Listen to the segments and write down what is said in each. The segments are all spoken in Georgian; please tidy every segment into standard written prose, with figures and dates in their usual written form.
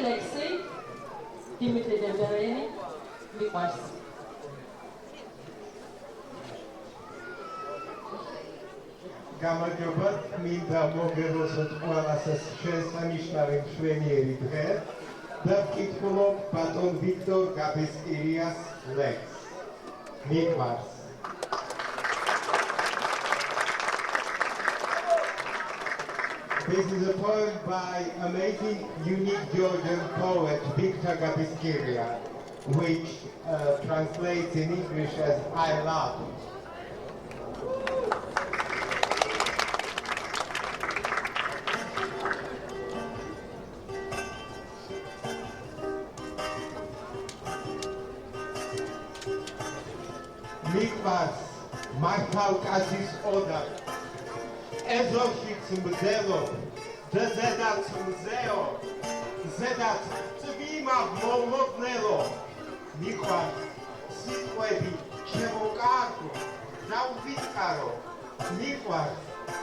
ლექსი დიმიტრი დევდარიანი მიყვარს. გამარჯობა, მინდა მოგეღოსოთ ყველასას შესანიშნავი მშვენიერი დღე და ვკითხულობ ბატონ ვიქტორ გაბესკირიას ლექსს. მიყვარს. This is a poem by amazing, unique Georgian poet Victor Gabiskiria, which translates in English as I love. მიყვარს მართავ კაცის ოდა ეზოშიც მძელო და ზედაც მზეო ზედაც წვიმა მომოდნელო მიყვარს სიტყვები შემოკარგო და უვიწყარო მიყვარს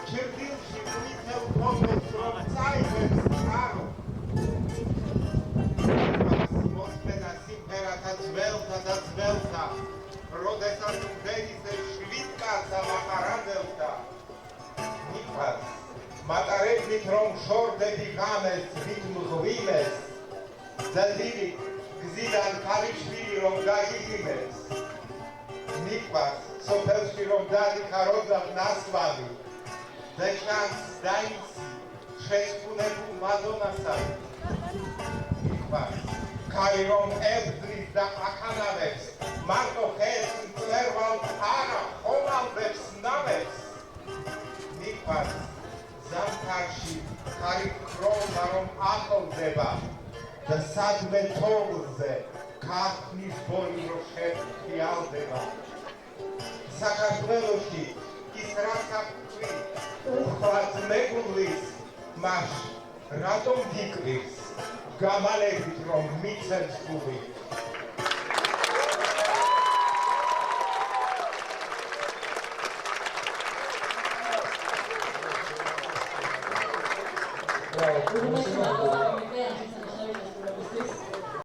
ჩერდილში ვითელ ფოთოლს რომ წაიღებს წყარო მოსმენა სიმღერათა ძველთა და ძველთა როდესაც მდენის შვიდკაცა მახარებელთა მიყვარს მატარებლით რომ შორდები ღამეს ვით მღვიმეს და დილით გზიდან ქალიშვილი რომ გაგიგიმეს მიყვარს სოფელში რომ დადიხაროდა ნასვამი და ჭამს დაიცი შეწყუნებულ მადონასავი მიყვარს ქარი რომ ებძრის და ახანავებს მარტო ხეს მწვერვალ არა ხომალდებს ნავებს მიყვარს ზამთარში ხარი ქრომა რომ ახლდება და სადმე თოვლზე ქართლის ბოლი რო შეფრიალდება საქართველოში ის რასაკვი უხვად მეგულის მას რატომ გიკვრის გამალებით რომ მიცემს გული Gracias.